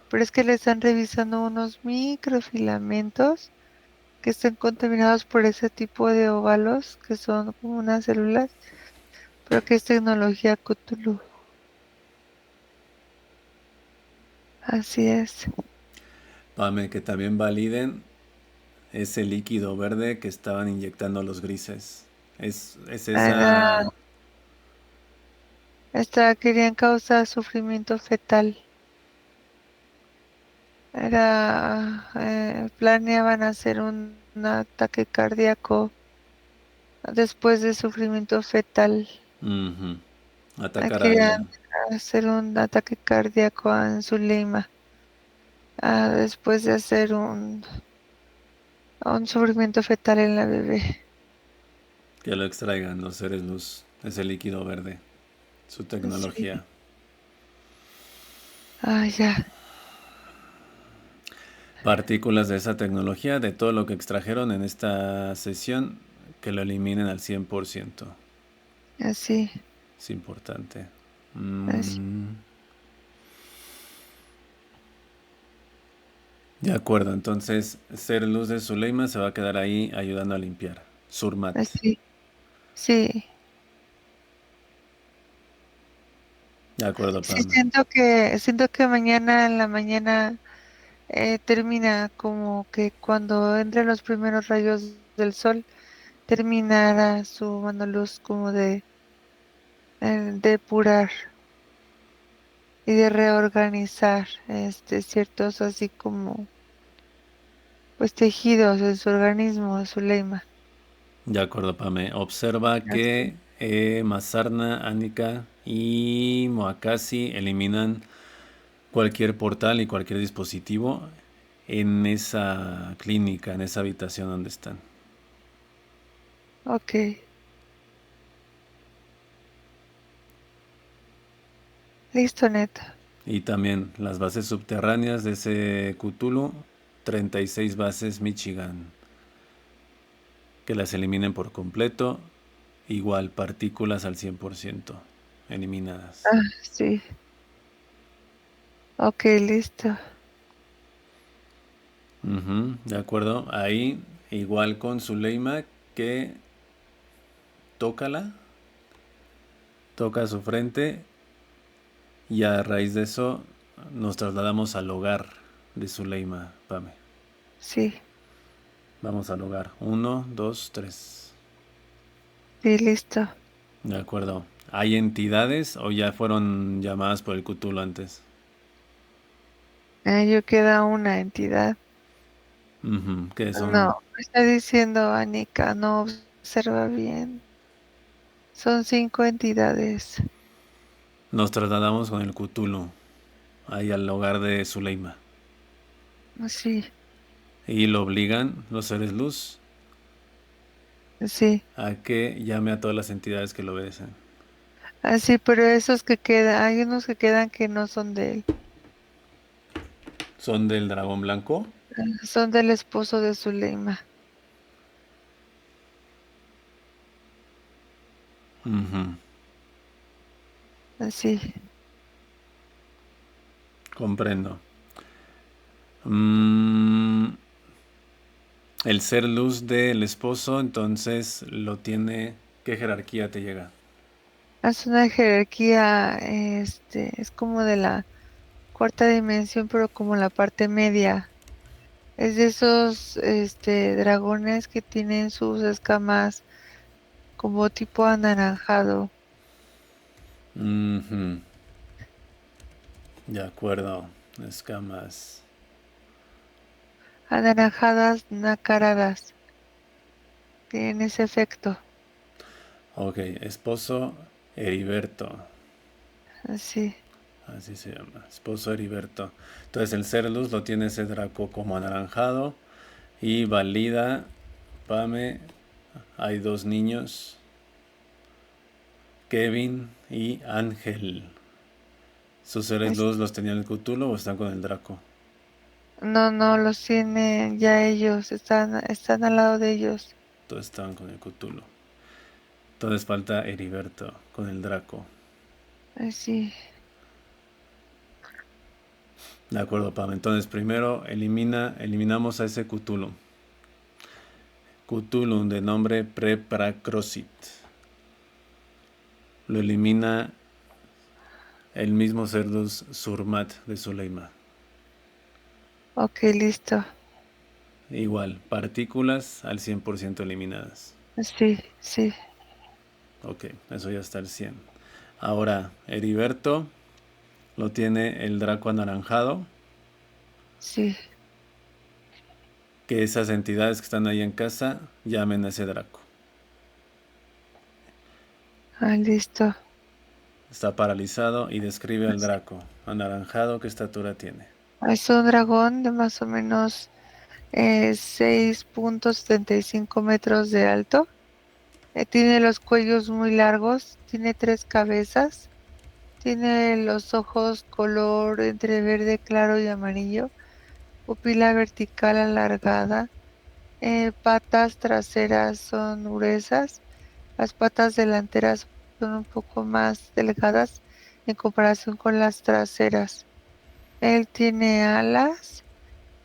pero es que le están revisando unos microfilamentos que están contaminados por ese tipo de óvalos, que son como unas células, pero que es tecnología Cthulhu. Así es. Pame, que también validen ese líquido verde que estaban inyectando los grises. Es Era, esa... querían causar sufrimiento fetal. Planeaban hacer un ataque cardíaco después de sufrimiento fetal. Ujú. Atacar a Querían alguien. hacer un ataque cardíaco en Zuleima. después de hacer un sufrimiento fetal en la bebé. Que lo extraigan los seres luz, ese líquido verde, su Sí. tecnología. Ya. Partículas de esa tecnología, de todo lo que extrajeron en esta sesión, que lo eliminen al 100%. Así, Es importante. así. Mm, de acuerdo, entonces ser luz de Zuleima se va a quedar ahí ayudando a limpiar. Surmat. Así. Sí. De acuerdo, Sí, Pam. siento que mañana en la mañana termina como que cuando entren los primeros rayos del sol, terminará su mano luz como de depurar y de reorganizar ciertos así como pues tejidos de su organismo, de su leima. De acuerdo, Pame. Observa Así. que Mazarna, Anika y Moakasi eliminan cualquier portal y cualquier dispositivo en esa clínica, en esa habitación donde están. Ok, listo, neta. Y también las bases subterráneas de ese Cthulhu, 36 bases Michigan, que las eliminen por completo, igual partículas al 100% eliminadas. Sí, ok, listo. Ujú, de acuerdo, ahí igual con Zuleima que tócala, toca su frente y a raíz de eso nos trasladamos al hogar de Zuleima, Pame. Sí, Vamos al hogar. Uno, dos, tres. sí, listo. De acuerdo. ¿Hay entidades o ya fueron llamadas por el Cthulhu antes? Yo queda una entidad. Ujú, que son. No, me está diciendo Anika, no observa bien. Son 5 entidades. Nos trasladamos con el Cthulhu ahí al hogar de Zuleima. Sí, Y lo obligan los seres luz sí. a que llame a todas las entidades que lo obedecen. Así, pero esos que quedan, hay unos que quedan que no son de él. Son del dragón blanco. Son del esposo de Zuleima. Ujú, Así. comprendo. Mm, el ser luz del esposo, entonces lo tiene. ¿Qué jerarquía te llega? Es una jerarquía, es como de la cuarta dimensión, pero como la parte media. Es de esos, dragones que tienen sus escamas como tipo anaranjado. Ujú, de acuerdo. Escamas. Anaranjadas, nacaradas. Tienen ese efecto. Ok, esposo Heriberto. Así. Así se llama. Esposo Heriberto. Entonces el ser luz lo tiene ese Draco como anaranjado. Y valida. Pame. Hay dos niños. Kevin y Ángel. ¿Sus seres Es- luz los tenían el Cthulhu o están con el Draco? no, no, los tienen ya ellos. Están al lado de ellos. Todos estaban con el Cthulhu. Entonces falta Heriberto con el Draco. Así. De acuerdo, Pame. Entonces primero eliminamos a ese Cthulhu. Cthulhu de nombre Prepracrosit. Lo elimina el mismo Cerdus Surmat de Zuleima. Ok, listo. Igual, partículas al 100% eliminadas. Sí, sí, Ok, eso ya está al 100. Ahora, Heriberto lo tiene el Draco anaranjado. sí. Que esas entidades que están ahí en casa llamen a ese Draco. Listo. Está paralizado y describe al Draco anaranjado. ¿Qué estatura tiene? Es un dragón de más o menos 6.75 metros de alto. Tiene los cuellos muy largos, tiene tres cabezas, tiene los ojos color entre verde claro y amarillo, pupila vertical alargada, patas traseras son gruesas, las patas delanteras son un poco más delgadas en comparación con las traseras. Él tiene alas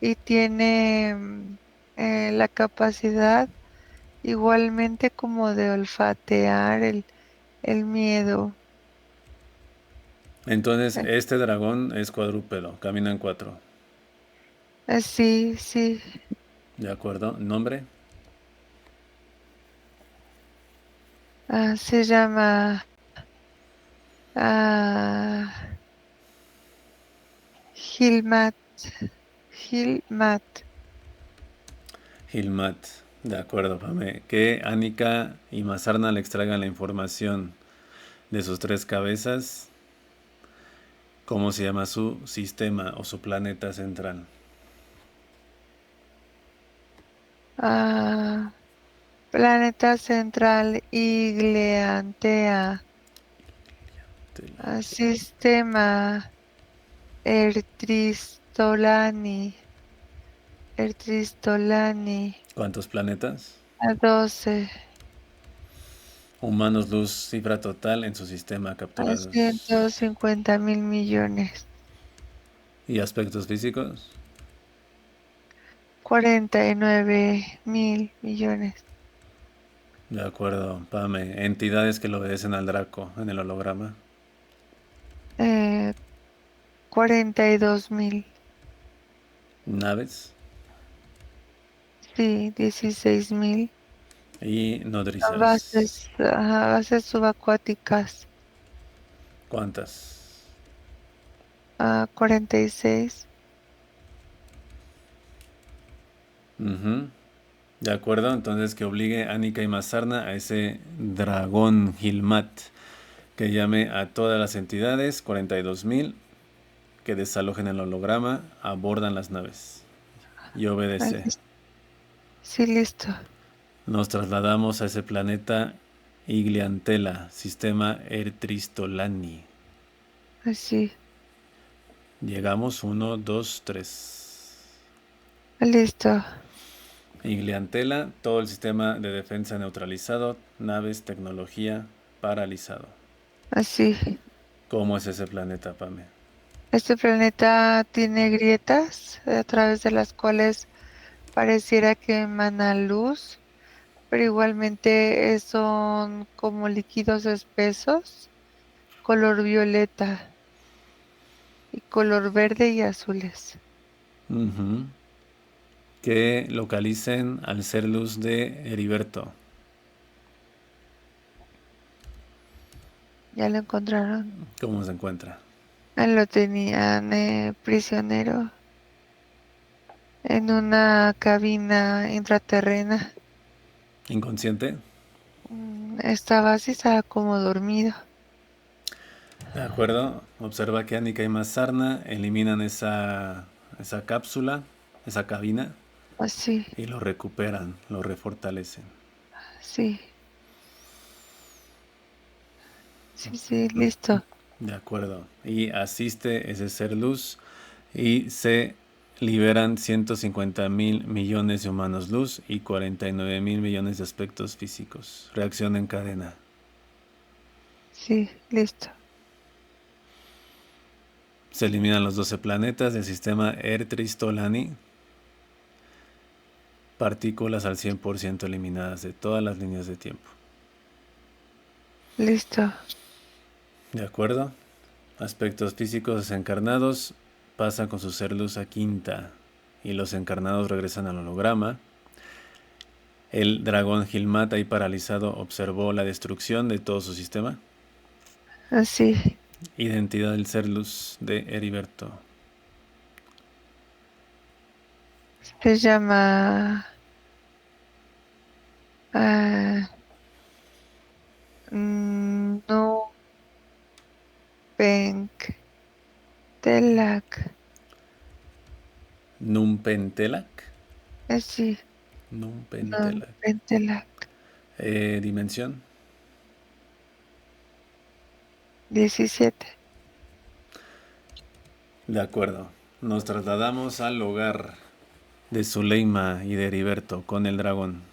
y tiene la capacidad igualmente como de olfatear el miedo. Entonces, este dragón es cuadrúpedo, camina en cuatro. Sí, sí. ¿De acuerdo? ¿Nombre? Se llama ah, Gilmat. Gilmat. Hilmat. De acuerdo, Pame. Que Annika y Mazarna le extraigan la información de sus tres cabezas. ¿Cómo se llama su sistema o su planeta central? ah, Planeta central Igleantea. Sistema Ertristolani. Ertristolani. ¿Cuántos planetas? A 12. Humanos, luz, cifra total en su sistema A capturados. 150.000 millones. ¿Y aspectos físicos? 49.000 millones. De acuerdo, Pame. Entidades que le obedecen al Draco en el holograma. Eh, 42.000. Naves Sí, 16.000. y nodrizas. Bases, ajá, bases subacuáticas. ¿Cuántas? 46. Ujú. De acuerdo, entonces que obligue a Annika y Mazarna a ese dragón Gilmat que llame a todas las entidades, 42.000, que desalojen el holograma, abordan las naves y Ah, obedece. sí, listo. Nos trasladamos a ese planeta Igliantela, sistema Ertristolani. Así. Llegamos, uno, dos, tres. Listo. Igliantela, todo el sistema de defensa neutralizado, naves, tecnología, paralizado. Así. ¿Cómo es ese planeta, Pame? Este planeta tiene grietas a través de las cuales pareciera que emana luz, pero igualmente son como líquidos espesos, color violeta y color verde y azules. Ujú. Que localicen al ser luz de Heriberto. Ya lo encontraron. ¿Cómo se encuentra? Lo tenían prisionero en una cabina intraterrena. ¿Inconsciente? Estaba así, estaba como dormido. De acuerdo. Observa que Annika y Mazarna eliminan esa cápsula, esa cabina, Así, y lo recuperan, lo refortalecen. sí, sí, sí, listo. De acuerdo. Y asiste ese ser luz y se liberan 150.000 millones de humanos luz y 49.000 millones de aspectos físicos. Reacción en cadena. Sí, listo. Se eliminan los 12 planetas del sistema Ertristolani. Partículas al 100% eliminadas de todas las líneas de tiempo. Listo. ¿De acuerdo? Aspectos físicos desencarnados pasan con su ser luz a quinta y los encarnados regresan al holograma. El dragón Gilmat ahí paralizado observó la destrucción de todo su sistema. Así, Identidad del ser luz de Heriberto. se llama ah, Nubenk Telak. Numpentelak. Sí, no, Numpentelak. Pentela, Dimensión. 17. De acuerdo. Nos trasladamos al hogar de Zuleima y de Heriberto con el dragón.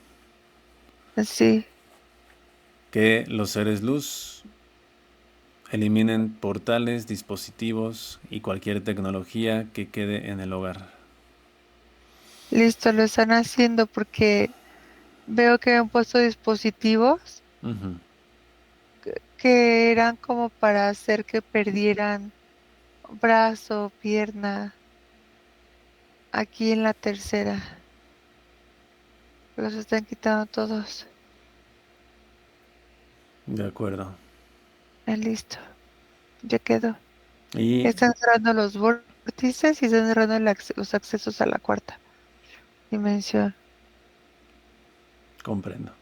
Sí, Que los seres luz eliminen portales, dispositivos y cualquier tecnología que quede en el hogar. listo, lo están haciendo porque veo que han puesto dispositivos Ujú. que eran como para hacer que perdieran brazo, pierna, aquí en la tercera. Los están quitando todos. De acuerdo. Listo, ya quedó. Y Están cerrando los vórtices y están cerrando los accesos a la cuarta dimensión. comprendo.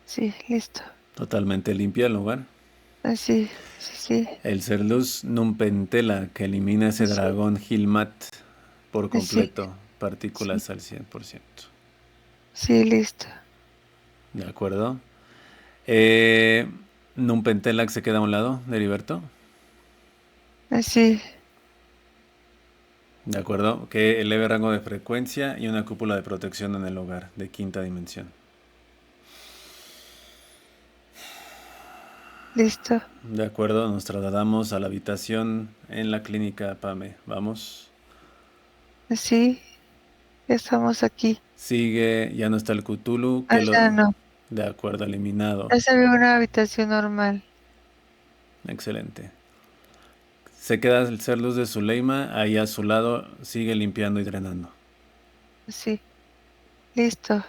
Sí, listo. Totalmente limpia el lugar. Sí, sí, sí, El ser luz Numpentela que elimina ese sí, dragón Gilmat por sí, completo. sí, Partículas al 100%. sí, listo. De acuerdo. Eh, Numpentelac se queda a un lado de Heriberto. Sí, De acuerdo. Que eleve rango de frecuencia y una cúpula de protección en el hogar de quinta dimensión. listo. De acuerdo. Nos trasladamos a la habitación en la clínica PAME. Vamos. Sí, estamos aquí. Sigue. Ya no está el Cthulhu. Allá no. De acuerdo. Eliminado. Ya se ve una habitación normal. Excelente. Se queda el ser luz de Zuleima, ahí a su lado sigue limpiando y drenando. Sí, listo.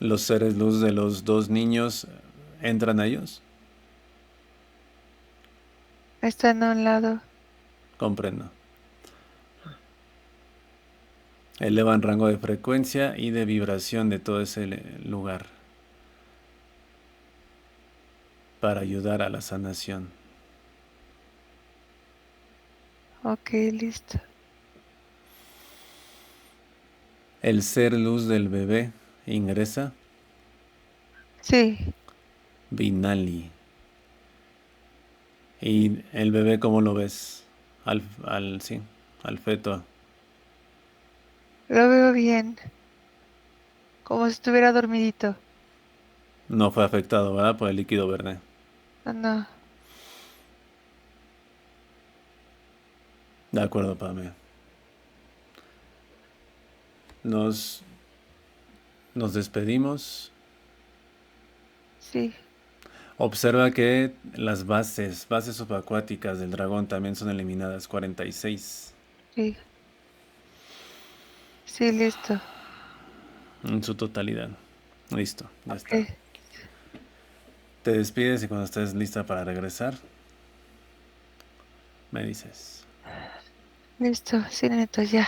Los seres luz de los dos niños entran a ellos. Están a un lado. Comprendo. Elevan rango de frecuencia y de vibración de todo ese lugar para ayudar a la sanación. Ok, listo. El ser luz del bebé ingresa. Sí, Binali. ¿Y el bebé cómo lo ves? Sí, al feto. lo veo bien. Como si estuviera dormidito. No fue afectado, ¿verdad? Por el líquido verde. No, no. De acuerdo, Pame. Nos, nos despedimos. Sí, Observa que las bases subacuáticas del dragón también son eliminadas, 46 sí, sí, listo. en su totalidad. Listo, ya Ok, está. Te despides y cuando estés lista para regresar, me dices. listo. Sí, neto, ya.